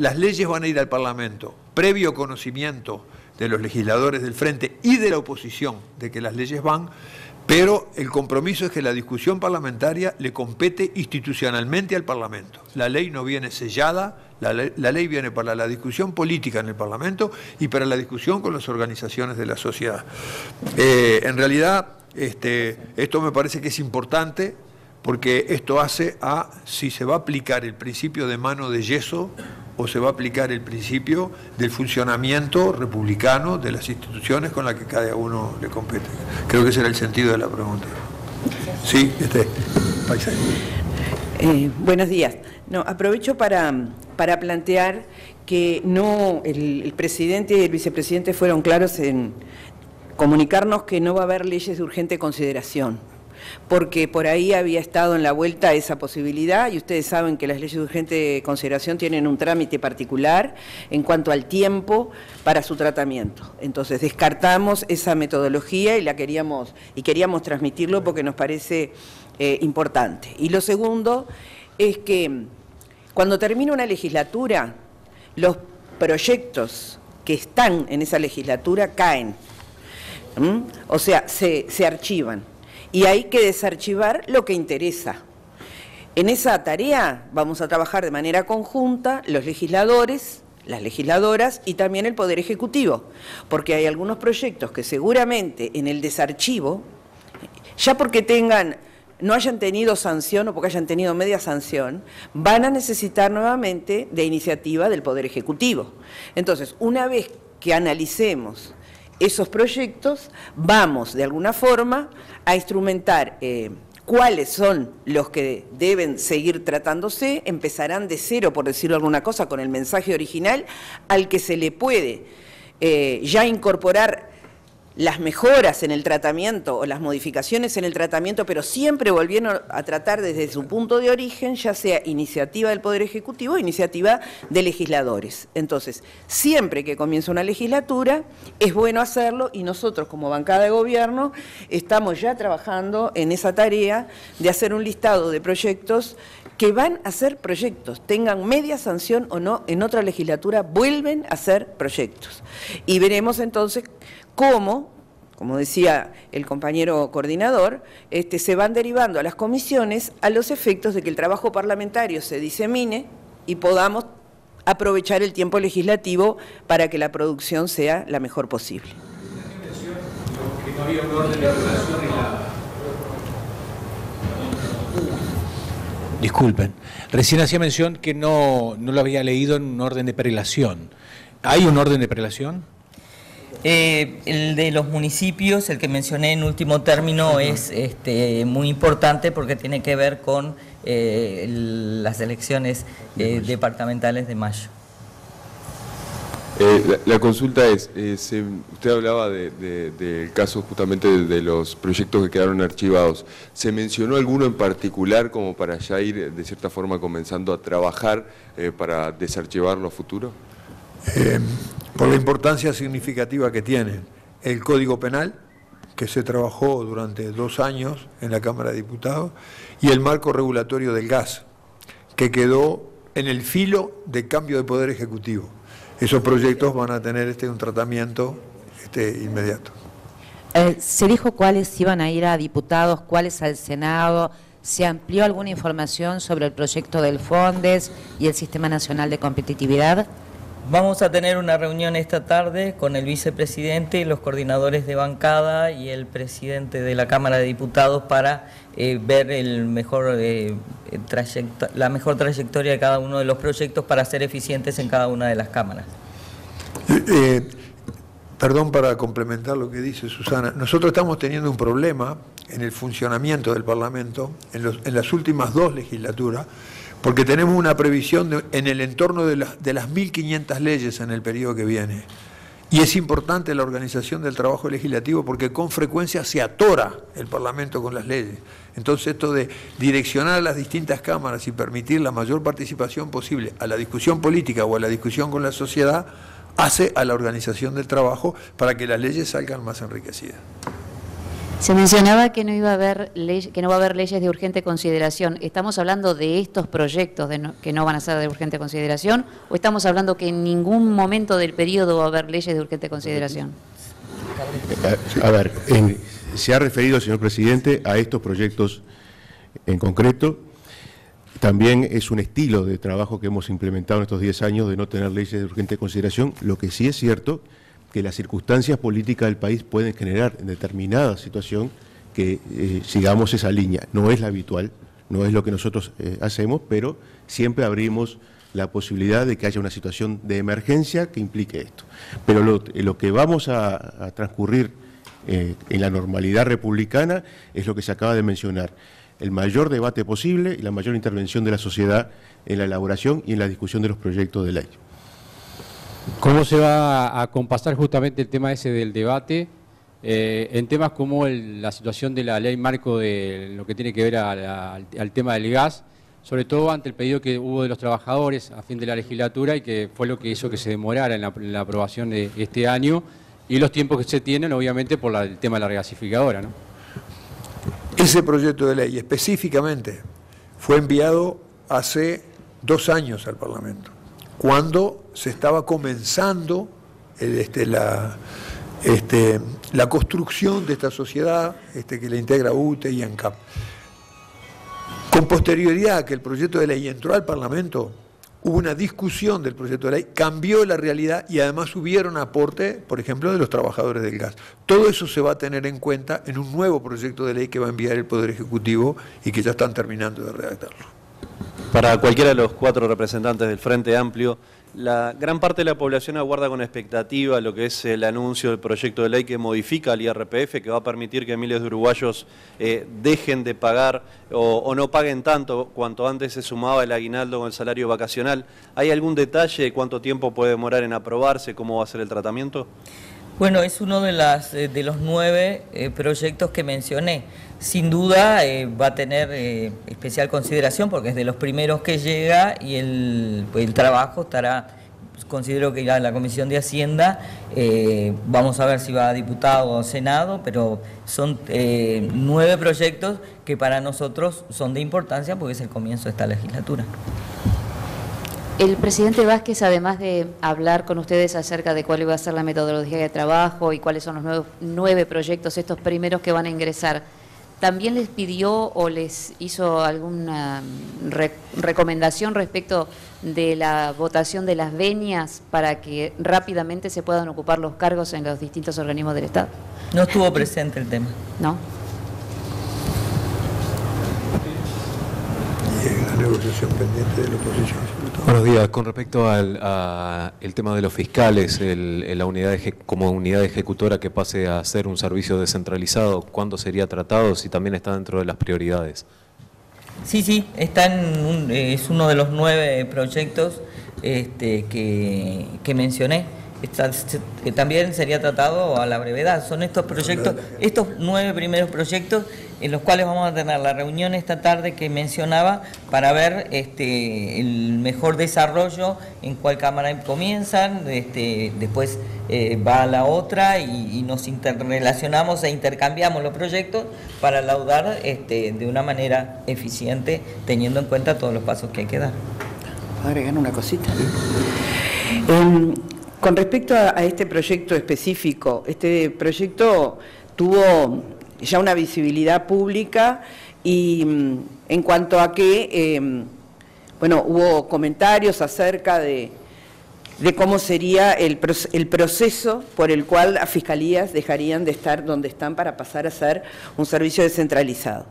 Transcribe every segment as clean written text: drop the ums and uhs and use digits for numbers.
Las leyes van a ir al Parlamento, previo conocimiento de los legisladores del Frente y de la oposición de que las leyes van, pero el compromiso es que la discusión parlamentaria le compete institucionalmente al Parlamento. La ley no viene sellada, la ley viene para la discusión política en el Parlamento y para la discusión con las organizaciones de la sociedad. En realidad, esto me parece que es importante porque esto hace a si se va a aplicar el principio de mano de yeso o se va a aplicar el principio del funcionamiento republicano de las instituciones con las que cada uno le compete. Creo que ese era el sentido de la pregunta. Sí, Paisani. Buenos días. No, aprovecho para plantear que no el presidente y el vicepresidente fueron claros en comunicarnos que no va a haber leyes de urgente consideración, porque por ahí había estado en la vuelta esa posibilidad y ustedes saben que las leyes de urgente consideración tienen un trámite particular en cuanto al tiempo para su tratamiento. Entonces descartamos esa metodología y queríamos transmitirlo porque nos parece importante. Y lo segundo es que cuando termina una legislatura, los proyectos que están en esa legislatura caen, o sea, se archivan. Y hay que desarchivar lo que interesa. En esa tarea vamos a trabajar de manera conjunta los legisladores, las legisladoras y también el Poder Ejecutivo, porque hay algunos proyectos que seguramente en el desarchivo, ya porque no hayan tenido sanción o porque hayan tenido media sanción, van a necesitar nuevamente de iniciativa del Poder Ejecutivo. Entonces, una vez que analicemos esos proyectos, vamos de alguna forma a instrumentar cuáles son los que deben seguir tratándose, empezarán de cero, por decirlo alguna cosa, con el mensaje original, al que se le puede ya incorporar las mejoras en el tratamiento o las modificaciones en el tratamiento, pero siempre volviendo a tratar desde su punto de origen, ya sea iniciativa del Poder Ejecutivo o iniciativa de legisladores. Entonces, siempre que comienza una legislatura, es bueno hacerlo y nosotros como bancada de gobierno estamos ya trabajando en esa tarea de hacer un listado de proyectos que van a ser proyectos, tengan media sanción o no, en otra legislatura vuelven a ser proyectos. Y veremos entonces cómo, como decía el compañero coordinador, se van derivando a las comisiones a los efectos de que el trabajo parlamentario se disemine y podamos aprovechar el tiempo legislativo para que la producción sea la mejor posible. Que no había un orden de regulación en la... Disculpen, recién hacía mención que no lo había leído en un orden de prelación. ¿Hay un orden de prelación? El de los municipios, el que mencioné en último término, es muy importante porque tiene que ver con las elecciones departamentales de mayo. La consulta es, usted hablaba del caso justamente de los proyectos que quedaron archivados. ¿Se mencionó alguno en particular como para ya ir de cierta forma comenzando a trabajar para desarchivarlo a futuro? Por la importancia significativa que tiene el Código Penal, que se trabajó durante 2 años en la Cámara de Diputados, y el marco regulatorio del gas, que quedó en el filo de cambio de Poder Ejecutivo. Esos proyectos van a tener un tratamiento inmediato. ¿Se dijo cuáles iban a ir a diputados, cuáles al Senado? ¿Se amplió alguna información sobre el proyecto del FONDES y el Sistema Nacional de Competitividad? Vamos a tener una reunión esta tarde con el vicepresidente, los coordinadores de bancada y el presidente de la Cámara de Diputados para ver la mejor trayectoria de cada uno de los proyectos para ser eficientes en cada una de las cámaras. Perdón, para complementar lo que dice Susana, nosotros estamos teniendo un problema en el funcionamiento del Parlamento en las últimas 2 legislaturas, porque tenemos una previsión en el entorno de las 1.500 leyes en el periodo que viene. Y es importante la organización del trabajo legislativo porque con frecuencia se atora el Parlamento con las leyes. Entonces esto de direccionar a las distintas cámaras y permitir la mayor participación posible a la discusión política o a la discusión con la sociedad hace a la organización del trabajo para que las leyes salgan más enriquecidas. Se mencionaba que no va a haber leyes de urgente consideración. ¿Estamos hablando de estos proyectos que no van a ser de urgente consideración o estamos hablando que en ningún momento del periodo va a haber leyes de urgente consideración? A ver, se ha referido, señor presidente, a estos proyectos en concreto. También es un estilo de trabajo que hemos implementado en estos 10 años de no tener leyes de urgente consideración. Lo que sí es cierto que las circunstancias políticas del país pueden generar en determinada situación que sigamos esa línea. No es la habitual, no es lo que nosotros hacemos, pero siempre abrimos la posibilidad de que haya una situación de emergencia que implique esto. Pero lo que vamos a transcurrir en la normalidad republicana es lo que se acaba de mencionar: el mayor debate posible y la mayor intervención de la sociedad en la elaboración y en la discusión de los proyectos de ley. ¿Cómo se va a compasar justamente el tema ese del debate en temas como la situación de la ley marco de lo que tiene que ver al tema del gas, sobre todo ante el pedido que hubo de los trabajadores a fin de la legislatura y que fue lo que hizo que se demorara en la aprobación de este año, y los tiempos que se tienen obviamente por el tema de la regasificadora, ¿no? Ese proyecto de ley específicamente fue enviado hace 2 años al Parlamento, cuando se estaba comenzando la construcción de esta sociedad que la integra UTE y ANCAP. Con posterioridad a que el proyecto de ley entró al Parlamento, hubo una discusión del proyecto de ley, cambió la realidad y además hubieron aporte, por ejemplo, de los trabajadores del gas. Todo eso se va a tener en cuenta en un nuevo proyecto de ley que va a enviar el Poder Ejecutivo y que ya están terminando de redactarlo. Para cualquiera de los 4 representantes del Frente Amplio, la gran parte de la población aguarda con expectativa lo que es el anuncio del proyecto de ley que modifica el IRPF, que va a permitir que miles de uruguayos dejen de pagar o no paguen tanto cuanto antes se sumaba el aguinaldo con el salario vacacional. ¿Hay algún detalle de cuánto tiempo puede demorar en aprobarse? ¿Cómo va a ser el tratamiento? Bueno, es uno de los 9 proyectos que mencioné. Sin duda va a tener especial consideración porque es de los primeros que llega y el trabajo estará, considero que irá a la Comisión de Hacienda, vamos a ver si va a diputado o senado, pero son 9 proyectos que para nosotros son de importancia porque es el comienzo de esta legislatura. El presidente Vázquez, además de hablar con ustedes acerca de cuál iba a ser la metodología de trabajo y cuáles son los 9 proyectos, estos primeros que van a ingresar, ¿también les pidió o les hizo alguna recomendación respecto de la votación de las venias para que rápidamente se puedan ocupar los cargos en los distintos organismos del Estado? No estuvo presente el tema. ¿No? La negociación pendiente de la oposición. Buenos días. Con respecto al tema de los fiscales, la unidad como unidad ejecutora que pase a ser un servicio descentralizado, ¿cuándo sería tratado? Si también está dentro de las prioridades. Sí, es uno de los 9 proyectos que mencioné. Que también sería tratado a la brevedad. Son estos proyectos, estos 9 primeros proyectos en los cuales vamos a tener la reunión esta tarde que mencionaba para ver el mejor desarrollo, en cuál cámara comienzan, después va a la otra y nos interrelacionamos e intercambiamos los proyectos para laudar de una manera eficiente, teniendo en cuenta todos los pasos que hay que dar. Agregar una cosita. Con respecto a este proyecto específico, este proyecto tuvo ya una visibilidad pública y en cuanto a que, hubo comentarios acerca de cómo sería el proceso por el cual las fiscalías dejarían de estar donde están para pasar a ser un servicio descentralizado.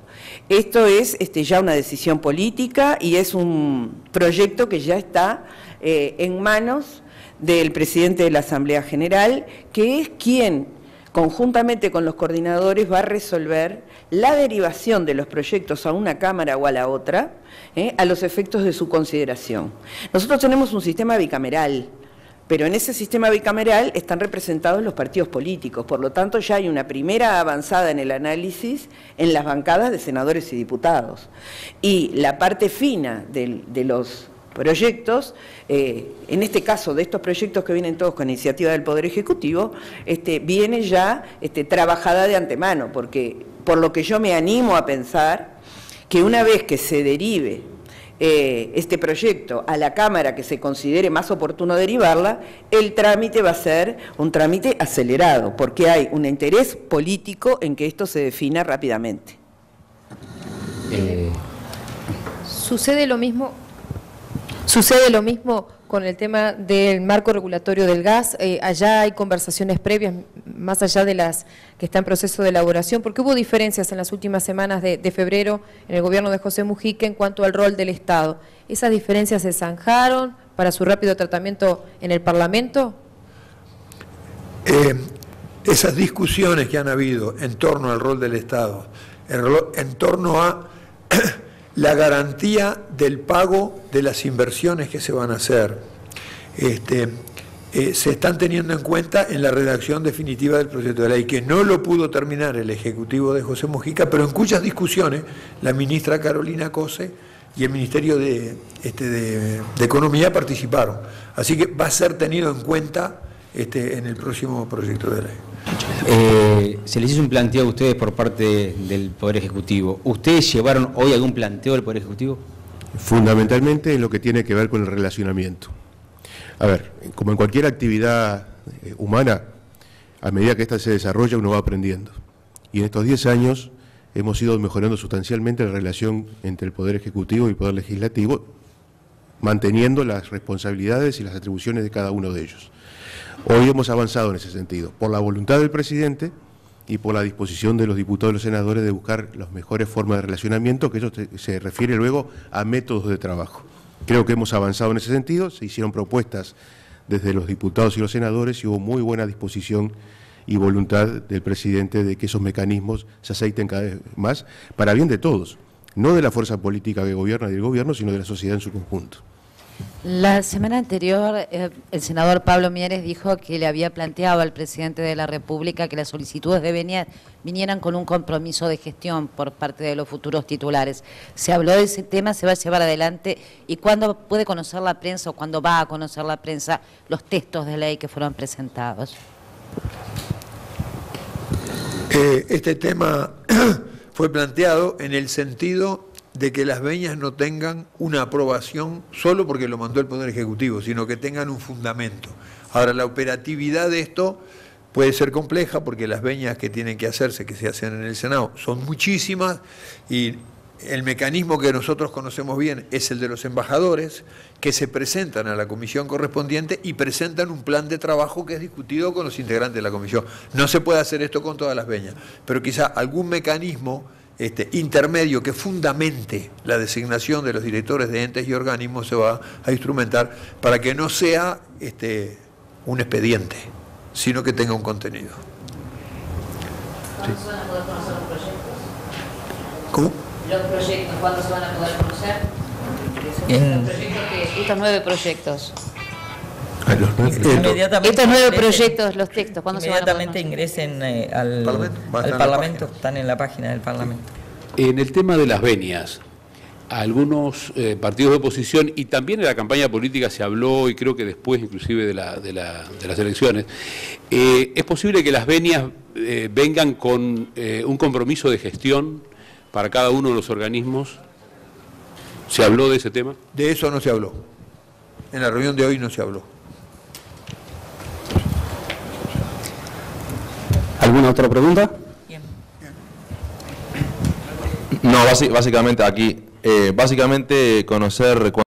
Esto es ya una decisión política y es un proyecto que ya está en manos del presidente de la Asamblea General, que es quien, conjuntamente con los coordinadores, va a resolver la derivación de los proyectos a una Cámara o a la otra, a los efectos de su consideración. Nosotros tenemos un sistema bicameral, pero en ese sistema bicameral están representados los partidos políticos, por lo tanto ya hay una primera avanzada en el análisis en las bancadas de senadores y diputados. Y la parte fina de los proyectos, en este caso de estos proyectos que vienen todos con iniciativa del Poder Ejecutivo, viene ya trabajada de antemano, porque por lo que yo me animo a pensar que una vez que se derive este proyecto a la Cámara que se considere más oportuno derivarla, el trámite va a ser un trámite acelerado, porque hay un interés político en que esto se defina rápidamente. Sucede lo mismo con el tema del marco regulatorio del gas. Allá hay conversaciones previas, más allá de las que están en proceso de elaboración, porque hubo diferencias en las últimas semanas de febrero en el gobierno de José Mujica en cuanto al rol del Estado. ¿Esas diferencias se zanjaron para su rápido tratamiento en el Parlamento? Esas discusiones que han habido en torno al rol del Estado, en torno a la garantía del pago de las inversiones que se van a hacer, se están teniendo en cuenta en la redacción definitiva del proyecto de ley, que no lo pudo terminar el Ejecutivo de José Mujica, pero en cuyas discusiones la ministra Carolina Cose y el Ministerio de Economía participaron. Así que va a ser tenido en cuenta en el próximo proyecto de ley. Se les hizo un planteo a ustedes por parte del Poder Ejecutivo. ¿Ustedes llevaron hoy algún planteo del Poder Ejecutivo? Fundamentalmente en lo que tiene que ver con el relacionamiento. A ver, como en cualquier actividad humana, a medida que ésta se desarrolla uno va aprendiendo. Y en estos 10 años hemos ido mejorando sustancialmente la relación entre el Poder Ejecutivo y el Poder Legislativo, manteniendo las responsabilidades y las atribuciones de cada uno de ellos. Hoy hemos avanzado en ese sentido, por la voluntad del presidente y por la disposición de los diputados y los senadores de buscar las mejores formas de relacionamiento, que eso se refiere luego a métodos de trabajo. Creo que hemos avanzado en ese sentido, se hicieron propuestas desde los diputados y los senadores y hubo muy buena disposición y voluntad del presidente de que esos mecanismos se aceiten cada vez más para bien de todos, no de la fuerza política que gobierna y del gobierno, sino de la sociedad en su conjunto. La semana anterior, el senador Pablo Mieres dijo que le había planteado al presidente de la República que las solicitudes vinieran con un compromiso de gestión por parte de los futuros titulares. ¿Se habló de ese tema? ¿Se va a llevar adelante? ¿Y cuándo puede conocer la prensa o cuándo va a conocer la prensa los textos de ley que fueron presentados? Este tema fue planteado en el sentido de que las veñas no tengan una aprobación solo porque lo mandó el Poder Ejecutivo, sino que tengan un fundamento. Ahora, la operatividad de esto puede ser compleja porque las veñas que tienen que hacerse, que se hacen en el Senado, son muchísimas y el mecanismo que nosotros conocemos bien es el de los embajadores que se presentan a la comisión correspondiente y presentan un plan de trabajo que es discutido con los integrantes de la comisión. No se puede hacer esto con todas las veñas, pero quizá algún mecanismo intermedio que fundamente la designación de los directores de entes y organismos se va a instrumentar para que no sea un expediente, sino que tenga un contenido. ¿Cuándo se van a poder conocer los proyectos? ¿Cómo? ¿Los proyectos cuándo se van a poder conocer? Estos 9 proyectos. Estos 9 proyectos, los textos, ¿cuándo se van a poder inmediatamente ingresen al Parlamento, están en la página del Parlamento. En el tema de las venias, algunos partidos de oposición y también en la campaña política se habló, y creo que después inclusive de las elecciones, ¿es posible que las venias vengan con un compromiso de gestión para cada uno de los organismos? ¿Se habló de ese tema? De eso no se habló. En la reunión de hoy no se habló. ¿Alguna otra pregunta? No, básicamente aquí, básicamente conocer